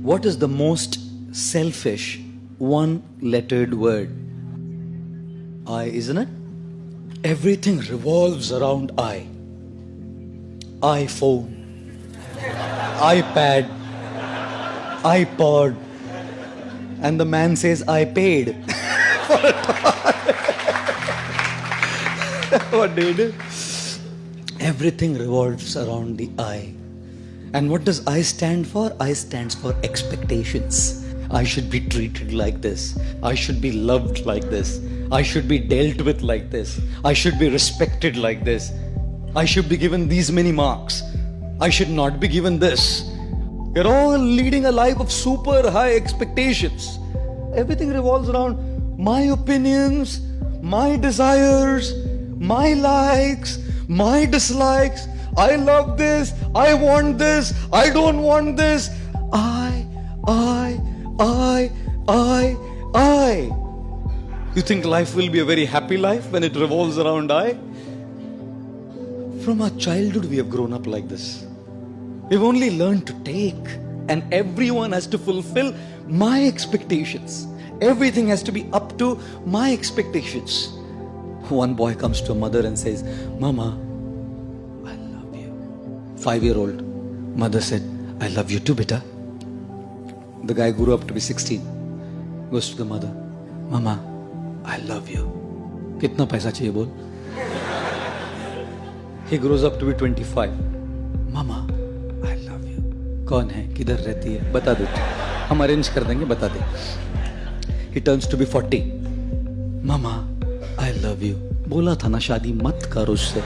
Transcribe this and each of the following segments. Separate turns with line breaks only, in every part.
What is the most selfish one-lettered word? I, isn't it? Everything revolves around I. iPhone, iPad, iPod, and the man says, I paid. What do you do? Everything revolves around the I. And what does I stand for? I stands for expectations. I should be treated like this. I should be loved like this. I should be dealt with like this. I should be respected like this. I should be given these many marks. I should not be given this. We're all leading a life of super high expectations. Everything revolves around my opinions, my desires, my likes, my dislikes. I love this, I want this, I don't want this. I. You think life will be a very happy life when it revolves around I? From our childhood we have grown up like this. We've only learned to take, and everyone has to fulfill my expectations. Everything has to be up to my expectations. One boy comes to a mother and says, Mama, I love you. 5-year-old. Mother said, I love you too, beta. The guy grew up to be 16. Goes to the mother, Mama, I love you. Kitna paisa chahiye bol? He grows up to be 25. Mama, I love you. कौन है? किधर रहती है? बता दो. हम arrange कर देंगे, बता दे. He turns to be 40. Mama, I love you. बोला था ना शादी मत करो उससे.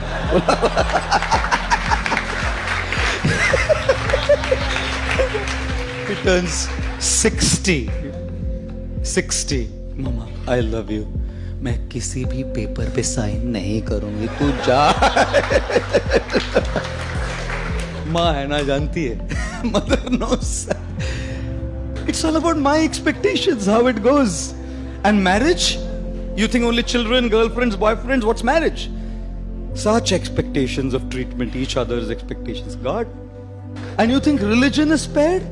He turns 60. Mama, I love you. मैं किसी भी पेपर पे साइन नहीं करूंगी, तू जा. माँ है ना, जानती है. Mother knows. It's all about my expectations, how it goes. And marriage? You think only children, girlfriends, boyfriends? What's marriage? Such expectations of treatment, each other's expectations. God. And you think religion is spared?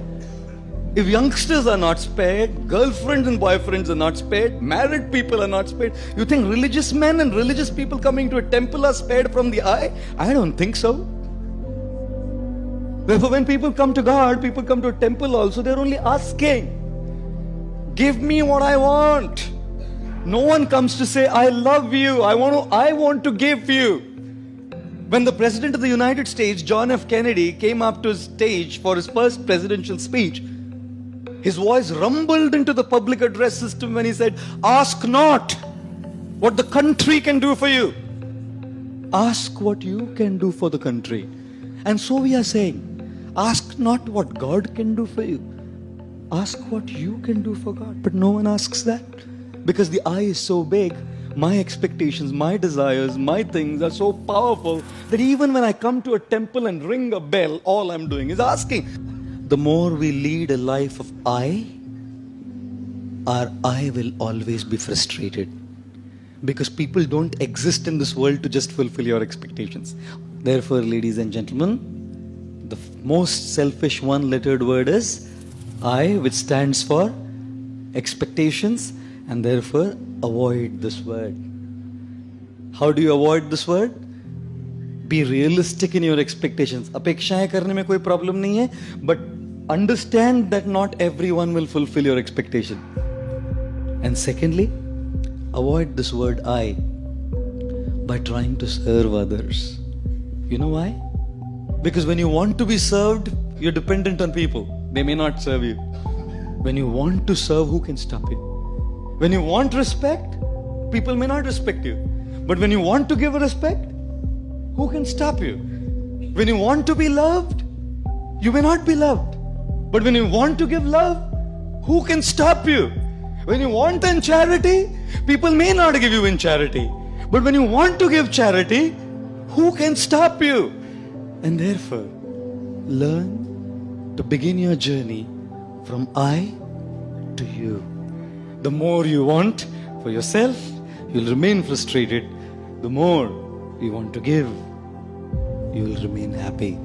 If youngsters are not spared, girlfriends and boyfriends are not spared, married people are not spared, you think religious men and religious people coming to a temple are spared from the eye? I don't think so. Therefore, when people come to God, people come to a temple also, they're only asking, give me what I want. No one comes to say, I love you, I want to give you. When the President of the United States, John F. Kennedy, came up to his stage for his first presidential speech, his voice rumbled into the public address system when he said, ask not what the country can do for you. Ask what you can do for the country. And so we are saying, ask not what God can do for you. Ask what you can do for God. But no one asks that. Because the I is so big, my expectations, my desires, my things are so powerful that even when I come to a temple and ring a bell, all I'm doing is asking. The more we lead a life of I, our I will always be frustrated. Because people don't exist in this world to just fulfill your expectations. Therefore, ladies and gentlemen, the most selfish one-lettered word is I, which stands for expectations, and therefore avoid this word. How do you avoid this word? Be realistic in your expectations. अपेक्षाएं करने में कोई problem नहीं है, but understand that not everyone will fulfill your expectation. And secondly, avoid this word I by trying to serve others. You know why? Because when you want to be served, you're dependent on people. They may not serve you. When you want to serve, who can stop you? When you want respect, people may not respect you. But when you want to give respect, who can stop you? When you want to be loved, you may not be loved. But when you want to give love, who can stop you? When you want in charity, people may not give you in charity. But when you want to give charity, who can stop you? And therefore, learn to begin your journey from I to you. The more you want for yourself, you'll remain frustrated. The more you want to give, you will remain happy.